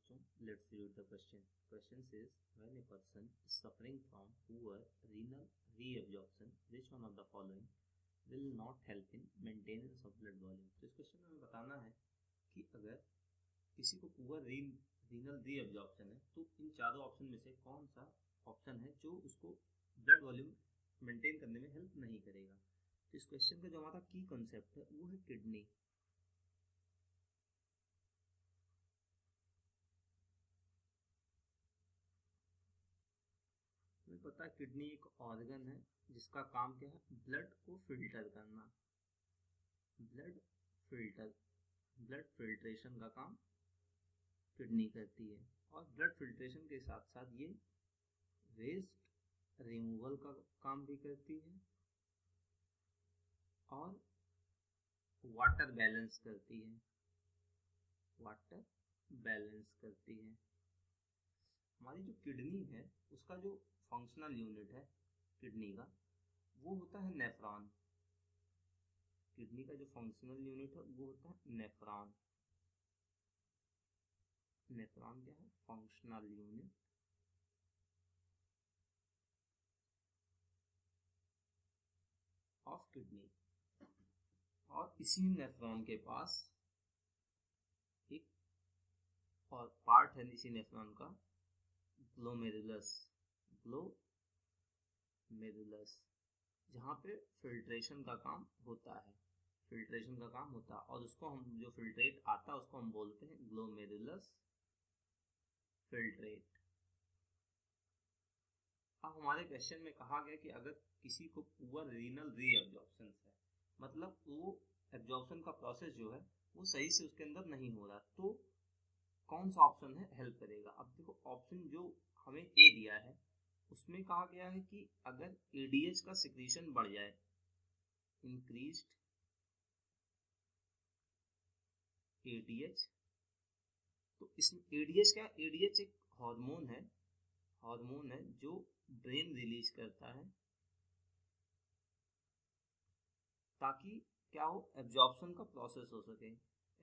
बच्चों, let's read the question. Question says, when a person is suffering from poor renal reabsorption, which one of the following will not help in maintenance of blood volume? तो इस question में हमें बताना है कि अगर किसी को पुअर रीनल रीअब्जॉर्प्शन है तो इन चारों ऑप्शन में से कौन सा ऑप्शन है जो उसको ब्लड वॉल्यूम मेंटेन करने में हेल्प नहीं करेगा। तो इस क्वेश्चन का जो हमारा की कंसेप्ट है वो है किडनी। पता है किडनी एक ऑर्गन है जिसका काम क्या है, ब्लड को फिल्टर करना। ब्लड फिल्ट्रेशन का काम किडनी करती है और ब्लड फिल्ट्रेशन के साथ साथ ये वेस्ट रिमूवल का काम भी करती है और वाटर बैलेंस करती है। हमारी जो किडनी है उसका जो फंक्शनल यूनिट है किडनी का वो होता है नेफ्रॉन। किडनी का जो फंक्शनल यूनिट है वो होता है नेफ्रॉन। नेफ्रॉन क्या है? Functional unit of kidney. और इसी नेफ्रॉन के पास एक और पार्ट है इसी नेफ्रॉन का, ग्लोमेरुलस, जहाँ पे फिल्ट्रेशन का काम होता है। और उसको हम जो फिल्ट्रेट आता है उसको हम बोलते हैं ग्लोमेरुलस फिल्ट्रेट। अब हमारे क्वेश्चन में कहा गया कि अगर किसी को पुअर रीनल रीअब्जॉर्प्शन है, मतलब वो एब्जॉर्प्शन का प्रोसेस जो है वो सही से उसके अंदर नहीं हो रहा, तो कौन सा ऑप्शन है हेल्प करेगा। अब देखो ऑप्शन जो हमें ए दिया है उसमें कहा गया है कि अगर एडीएच का सिक्रीशन बढ़ जाए, इंक्रीज्ड एडीएच, तो इसमें एडीएच क्या, एडीएच एक हार्मोन है जो ब्रेन रिलीज करता है ताकि क्या हो, एब्जॉर्प्शन का प्रोसेस हो सके।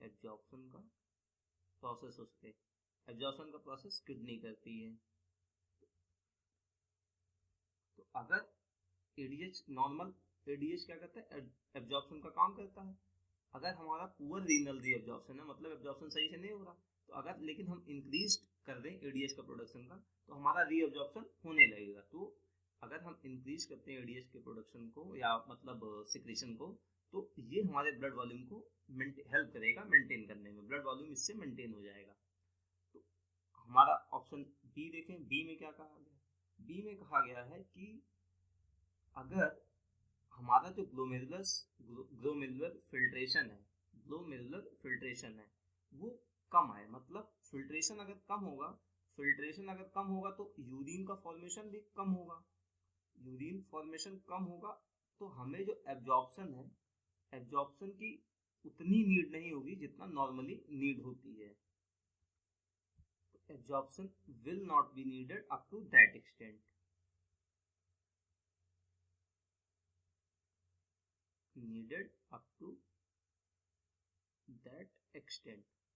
एब्जॉर्प्शन का प्रोसेस किडनी करती है। तो अगर एडीएच नॉर्मल, एडीएच क्या करता है, एब्जॉर्प्शन का काम करता है। अगर हमारा पुअर रीनल रीअब्जॉर्प्शन है, मतलब एब्जॉर्प्शन सही से नहीं हो रहा, तो अगर लेकिन हम इंक्रीज कर दें एडीएच का प्रोडक्शन का तो हमारा रीअब्जॉर्प्शन होने लगेगा। तो अगर हम इंक्रीज करते हैं एडीएच के प्रोडक्शन को या मतलब सिक्रीशन को, तो ये हमारे ब्लड वॉल्यूम को हेल्प करेगा मेंटेन करने में, ब्लड वॉल्यूम इससे मेंटेन हो जाएगा। तो हमारा ऑप्शन बी देखें, बी में क्या कहा गया, बी में कहा गया है कि अगर हमारा जो ग्लोमेरुलर फिल्ट्रेशन है वो कम है, मतलब फिल्ट्रेशन अगर कम होगा तो यूरिन का फॉर्मेशन भी कम होगा। तो हमें जो एब्जॉर्प्शन की उतनी नीड नहीं होगी जितना नॉर्मली नीड होती है। Absorption will not be needed up to that extent.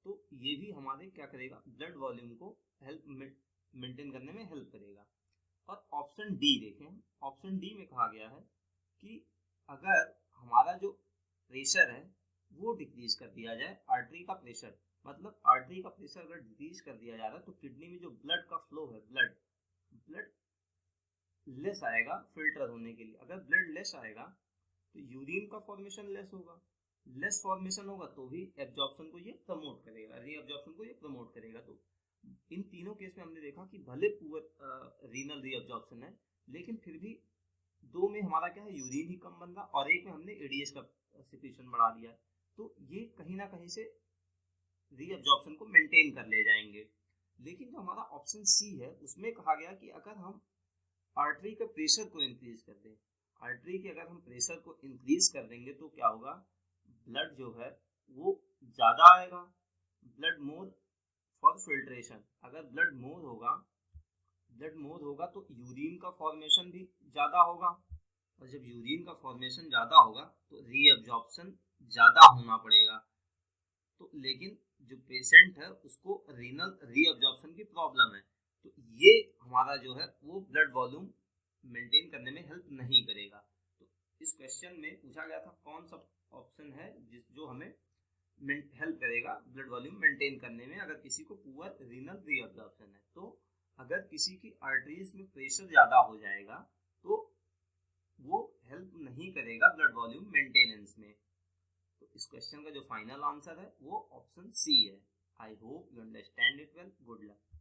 तो ये भी हमारे क्या करेगा, ब्लड वॉल्यूम को हेल्प मेंटेन करने में हेल्प करेगा। और ऑप्शन डी देखें, ऑप्शन डी में कहा गया है कि अगर हमारा जो प्रेशर है वो डिक्रीज कर दिया जाए, आर्टरी का प्रेशर अगर डिक्रीज कर दिया जा रहा है तो किडनी में जो ब्लड का फ्लो है, ब्लड लेस आएगा फिल्टर होने के लिए। अगर ब्लड लेस आएगा तो यूरिन का फॉर्मेशन लेस होगा तो भी एब्जॉर्प्शन को ये प्रमोट करेगा, रीअब्जॉर्प्शन को ये प्रमोट करेगा। तो इन तीनों केस में हमने देखा कि भले पुअर रीनल रीअब्जॉर्प्शन है लेकिन फिर भी दो में हमारा क्या है, यूरिन ही कम बन रहा और एक में हमने एडीएच का सिक्रीशन बढ़ा दिया, तो ये कहीं ना कहीं से रीअब्जॉर्प्शन को मेंटेन कर ले जाएंगे। लेकिन जो हमारा ऑप्शन सी है उसमें कहा गया कि अगर हम आर्टरी के प्रेशर को इंक्रीज कर दें, अगर हम प्रेशर को इंक्रीज कर देंगे तो क्या होगा, ब्लड जो है वो ज़्यादा आएगा, ब्लड मोर फॉर फिल्ट्रेशन। अगर ब्लड मोर होगा तो यूरिन का फॉर्मेशन भी ज़्यादा होगा, और जब यूरिन का फॉर्मेशन ज़्यादा होगा तो रीअब्जॉर्प्शन ज़्यादा होना पड़ेगा। तो लेकिन जो पेशेंट है उसको रीनल रीअब्जॉर्प्शन की प्रॉब्लम है, तो ये हमारा जो है वो ब्लड वॉल्यूम मेंटेन करने में हेल्प नहीं करेगा। तो इस क्वेश्चन में पूछा गया था कौन सा ऑप्शन है जो हमें हेल्प करेगा ब्लड वॉल्यूम मेंटेन करने में अगर किसी को पुअर रीनल रीअब्जॉर्प्शन है। तो अगर किसी की आर्टरीज में प्रेशर ज़्यादा हो जाएगा तो वो हेल्प नहीं करेगा ब्लड वॉल्यूम मेंटेनेंस में। तो इस क्वेश्चन का जो फाइनल आंसर है वो ऑप्शन सी है। I hope you understand it well. Good luck.